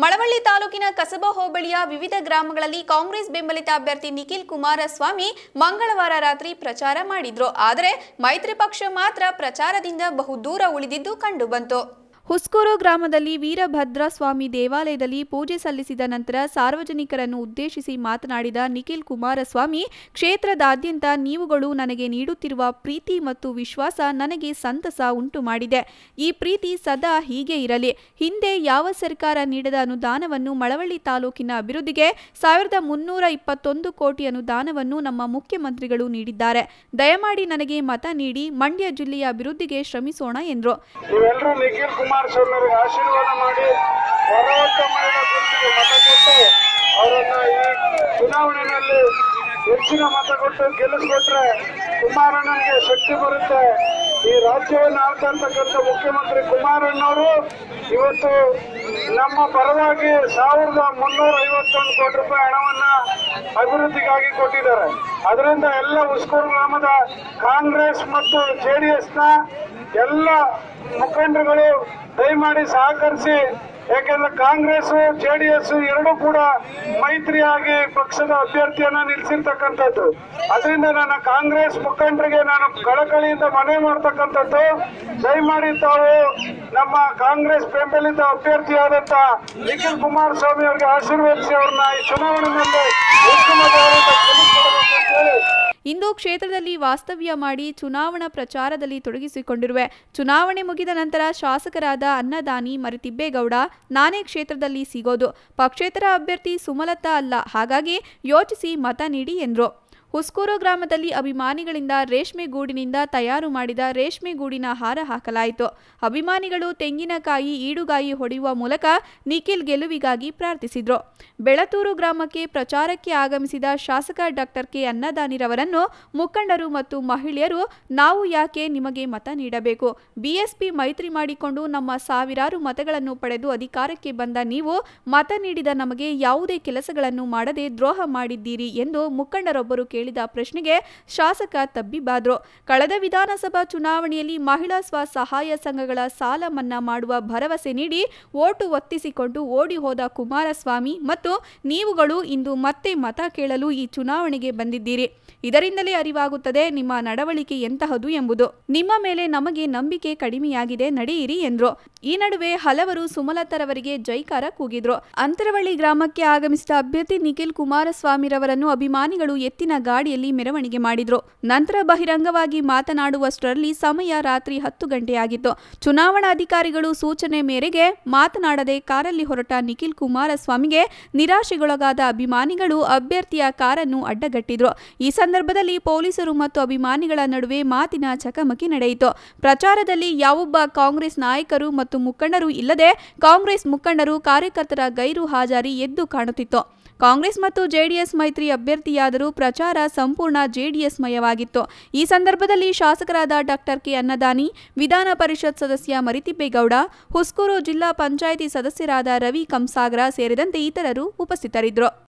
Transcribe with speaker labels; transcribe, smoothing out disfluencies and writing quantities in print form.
Speaker 1: ಮಳವಳ್ಳಿ ತಾಲೂಕಿನ ಕಸಬಾ ಹೋಬಳಿಯ ವಿವಿಧ ಗ್ರಾಮಗಳಲ್ಲಿ ಕಾಂಗ್ರೆಸ್ ಬೆಂಬಲಿತ ಅಭ್ಯರ್ಥಿ ನಿಖಿಲ್ ಕುಮಾರಸ್ವಾಮಿ ಮಂಗಳವಾರ ರಾತ್ರಿ ಪ್ರಚಾರ ಮಾಡಿದ್ರು. ಆದರೆ ಮೈತ್ರಿ ಪಕ್ಷ ಮಾತ್ರ ಪ್ರಚಾರದಿಂದ ಬಹುದೂರ ಉಳಿದಿದ್ದು ಕಂಡುಬಂತು. ಹುಸ್ಕೂರು ಗ್ರಾಮದಲ್ಲಿ ವೀರಭದ್ರ ಸ್ವಾಮಿ ದೇವಾಲಯದಲ್ಲಿ ಪೂಜೆ ಸಲ್ಲಿಸಿದ ನಂತರ ಸಾರ್ವಜನಿಕರನ್ನು ಉದ್ದೇಶಿಸಿ ಮಾತನಾಡಿದ ನಿಖಿಲ್ ಕುಮಾರಸ್ವಾಮಿ, ಕ್ಷೇತ್ರದಾದ್ಯಂತ ನೀವುಗಳು ನನಗೆ ನೀಡುತ್ತಿರುವ ಪ್ರೀತಿ ಮತ್ತು ವಿಶ್ವಾಸ ನನಗೆ ಸಂತಸ ಉಂಟು ಮಾಡಿದೆ. ಈ ಪ್ರೀತಿ ಸದಾ ಹೀಗೆ ಇರಲಿ. ಹಿಂದೆ ಯಾವ ಸರ್ಕಾರ ನೀಡದ ಅನುದಾನವನ್ನು ಮಳವಳ್ಳಿ ತಾಲೂಕಿನ ಅಭಿವೃದ್ಧಿಗೆ 1321 ಕೋಟಿ ಅನುದಾನವನ್ನು ನಮ್ಮ ಮುಖ್ಯಮಂತ್ರಿಗಳು ನೀಡಿದ್ದಾರೆ. ದಯಮಾಡಿ ನನಗೆ ಮತ ನೀಡಿ ಮಂಡ್ಯ ಜಿಲ್ಲೆಯ ಅಭಿವೃದ್ಧಿಗೆ ಶ್ರಮಿಸೋಣ ಎಂದರು.
Speaker 2: ಕುಮಾರಸ್ವಾಮಿ ಆಶೀರ್ವಾದ ಮಾಡಿ ಸರ್ವೋತ್ತಮವಾದ ಗುರುತಿಗೆ ಮತ ಕೊಟ್ಟು ಅವರನ್ನ ಈ ಚುನಾವಣೆಯಲ್ಲಿ ಹೆಚ್ಚಿನ ಮತ ಕೊಟ್ಟು ಗೆಲ್ಲಿಸ್ಕೊಟ್ರೆ ಕುಮಾರಣ್ಣನಿಗೆ ಶಕ್ತಿ ಬರುತ್ತೆ. ಈ ರಾಜ್ಯವನ್ನು ಆಳ್ತಾ ಇರ್ತಕ್ಕಂಥ ಮುಖ್ಯಮಂತ್ರಿ ಕುಮಾರಣ್ಣವರು ಇವತ್ತು ನಮ್ಮ ಪರವಾಗಿ 1351 ಕೋಟಿ ರೂಪಾಯಿ ಹಣವನ್ನ ಅಭಿವೃದ್ಧಿಗಾಗಿ ಕೊಟ್ಟಿದ್ದಾರೆ. ಅದರಿಂದ ಎಲ್ಲ ಹುಸ್ಕೂರು ಗ್ರಾಮದ ಕಾಂಗ್ರೆಸ್ ಮತ್ತು ಜೆಡಿಎಸ್ನ ಎಲ್ಲ ಮುಖಂಡರುಗಳು ದಯಮಾಡಿ ಸಹಕರಿಸಿ. ಯಾಕೆಂದ್ರೆ ಕಾಂಗ್ರೆಸ್ ಜೆಡಿಎಸ್ ಎರಡೂ ಕೂಡ ಮೈತ್ರಿಯಾಗಿ ಪಕ್ಷದ ಅಭ್ಯರ್ಥಿಯನ್ನ ನಿಲ್ಲಿಸಿರ್ತಕ್ಕಂಥದ್ದು. ಅದರಿಂದ ನನ್ನ ಕಾಂಗ್ರೆಸ್ ಮುಖಂಡರಿಗೆ ನಾನು ಕಳಕಳಿಯಿಂದ ಮನವಿ ಮಾಡ್ತಕ್ಕಂಥದ್ದು, ದಯಮಾಡಿ ತಾವು ನಮ್ಮ ಕಾಂಗ್ರೆಸ್ ಬೆಂಬಲಿತ ಅಭ್ಯರ್ಥಿಯಾದಂತ ನಿಖಿಲ್ ಕುಮಾರಸ್ವಾಮಿ ಅವರಿಗೆ ಆಶೀರ್ವದಿಸಿ ಅವ್ರನ್ನ ಈ ಚುನಾವಣೆಯಲ್ಲಿ
Speaker 1: ಇಂದು ಕ್ಷೇತ್ರದಲ್ಲಿ ವಾಸ್ತವ್ಯ ಮಾಡಿ ಚುನಾವಣಾ ಪ್ರಚಾರದಲ್ಲಿ ತೊಡಗಿಸಿಕೊಂಡಿರುವೆ. ಚುನಾವಣೆ ಮುಗಿದ ನಂತರ ಶಾಸಕರಾದ ಅನ್ನದಾನಿ ಮರಿತಿಬ್ಬೇಗೌಡ ನಾನೇ ಕ್ಷೇತ್ರದಲ್ಲಿ ಸಿಗೋದು. ಪಕ್ಷೇತರ ಅಭ್ಯರ್ಥಿ ಸುಮಲತಾ ಅಲ್ಲ, ಹಾಗಾಗಿ ಯೋಚಿಸಿ ಮತ ನೀಡಿ ಎಂದರು. ಹುಸ್ಕೂರು ಗ್ರಾಮದಲ್ಲಿ ಅಭಿಮಾನಿಗಳಿಂದ ರೇಷ್ಮೆ ಗೂಡಿನಿಂದ ತಯಾರು ಮಾಡಿದ ರೇಷ್ಮೆ ಗೂಡಿನ ಹಾರ ಹಾಕಲಾಯಿತು. ಅಭಿಮಾನಿಗಳು ತೆಂಗಿನಕಾಯಿ ಈಡುಗಾಯಿ ಹೊಡೆಯುವ ಮೂಲಕ ನಿಖಿಲ್ ಗೆಲುವಿಗಾಗಿ ಪ್ರಾರ್ಥಿಸಿದ್ರು. ಬೆಳತೂರು ಗ್ರಾಮಕ್ಕೆ ಪ್ರಚಾರಕ್ಕೆ ಆಗಮಿಸಿದ ಶಾಸಕ ಡಾಕ್ಟರ್ ಕೆ ಅನ್ನದಾನಿರವರನ್ನು ಮುಖಂಡರು ಮತ್ತು ಮಹಿಳೆಯರು, ನಾವು ಯಾಕೆ ನಿಮಗೆ ಮತ ನೀಡಬೇಕು? ಬಿಎಸ್ಪಿ ಮೈತ್ರಿ ಮಾಡಿಕೊಂಡು ನಮ್ಮ ಸಾವಿರಾರು ಮತಗಳನ್ನು ಪಡೆದು ಅಧಿಕಾರಕ್ಕೆ ಬಂದ ನೀವು ಮತ ನೀಡಿದ ನಮಗೆ ಯಾವುದೇ ಕೆಲಸಗಳನ್ನು ಮಾಡದೆ ದ್ರೋಹ ಮಾಡಿದ್ದೀರಿ ಎಂದು ಮುಖಂಡರೊಬ್ಬರು ಕೇಳಿದ ಪ್ರಶ್ನೆಗೆ ಶಾಸಕ ತಬ್ಬಿಬಾದ್ರು. ಕಳೆದ ವಿಧಾನಸಭಾ ಚುನಾವಣೆಯಲ್ಲಿ ಮಹಿಳಾ ಸ್ವಸಹಾಯ ಸಂಘಗಳ ಸಾಲ ಮನ್ನಾ ಮಾಡುವ ಭರವಸೆ ನೀಡಿ ಓಟು ಒತ್ತಿಸಿಕೊಂಡು ಓಡಿ ಹೋದ ಕುಮಾರಸ್ವಾಮಿ ಮತ್ತು ನೀವುಗಳು ಇಂದು ಮತ್ತೆ ಮತ ಕೇಳಲು ಈ ಚುನಾವಣೆಗೆ ಬಂದಿದ್ದೀರಿ. ಇದರಿಂದಲೇ ಅರಿವಾಗುತ್ತದೆ ನಿಮ್ಮ ನಡವಳಿಕೆ ಎಂತಹದು ಎಂಬುದು. ನಿಮ್ಮ ಮೇಲೆ ನಮಗೆ ನಂಬಿಕೆ ಕಡಿಮೆಯಾಗಿದೆ, ನಡೆಯಿರಿ ಎಂದರು. ಈ ನಡುವೆ ಹಲವರು ಸುಮಲತಾರವರಿಗೆ ಜೈಕಾರ ಕೂಗಿದ್ರು. ಅಂತರವಳ್ಳಿ ಗ್ರಾಮಕ್ಕೆ ಆಗಮಿಸಿದ ಅಭ್ಯರ್ಥಿ ನಿಖಿಲ್ ಕುಮಾರಸ್ವಾಮಿರವರನ್ನು ಅಭಿಮಾನಿಗಳು ಎತ್ತಿನ ಗಾಡಿಯಲ್ಲಿ ಮೆರವಣಿಗೆ ಮಾಡಿದ್ರು. ನಂತರ ಬಹಿರಂಗವಾಗಿ ಮಾತನಾಡುವಷ್ಟರಲ್ಲಿ ಸಮಯ ರಾತ್ರಿ 10 ಗಂಟೆಯಾಗಿತ್ತು. ಚುನಾವಣಾಧಿಕಾರಿಗಳು ಸೂಚನೆ ಮೇರೆಗೆ ಮಾತನಾಡದೆ ಕಾರಲ್ಲಿ ಹೊರಟ ನಿಖಿಲ್ ಕುಮಾರಸ್ವಾಮಿಗೆ ನಿರಾಶೆಗೊಳಗಾದ ಅಭಿಮಾನಿಗಳು ಅಭ್ಯರ್ಥಿಯ ಕಾರನ್ನು ಅಡ್ಡಗಟ್ಟಿದ್ರು. ಈ ಸಂದರ್ಭದಲ್ಲಿ ಪೊಲೀಸರು ಮತ್ತು ಅಭಿಮಾನಿಗಳ ನಡುವೆ ಮಾತಿನ ಚಕಮಕಿ ನಡೆಯಿತು. ಪ್ರಚಾರದಲ್ಲಿ ಯಾವೊಬ್ಬ ಕಾಂಗ್ರೆಸ್ ನಾಯಕರು ಮತ್ತು ಮುಖಂಡರು ಇಲ್ಲದೆ ಕಾಂಗ್ರೆಸ್ ಮುಖಂಡರು ಕಾರ್ಯಕರ್ತರ ಗೈರು ಹಾಜರಿ ಎದ್ದು ಕಾಣುತ್ತಿತ್ತು. ಕಾಂಗ್ರೆಸ್ ಮತ್ತು ಜೆಡಿಎಸ್ ಮೈತ್ರಿ ಅಭ್ಯರ್ಥಿಯಾದರೂ ಪ್ರಚಾರ ಸಂಪೂರ್ಣ ಜೆಡಿಎಸ್ ಮಯವಾಗಿತ್ತು. ಈ ಸಂದರ್ಭದಲ್ಲಿ ಶಾಸಕರಾದ ಡಾಕ್ಟರ್ ಕೆ ಅನ್ನದಾನಿ, ವಿಧಾನ ಪರಿಷತ್ ಸದಸ್ಯ ಮರಿತಿಬ್ಬೇಗೌಡ, ಹುಸ್ಕೂರು ಜಿಲ್ಲಾ ಪಂಚಾಯಿತಿ ಸದಸ್ಯರಾದ ರವಿ ಕಂಸಾಗರ ಸೇರಿದಂತೆ ಇತರರು ಉಪಸ್ಥಿತರಿದ್ದರು.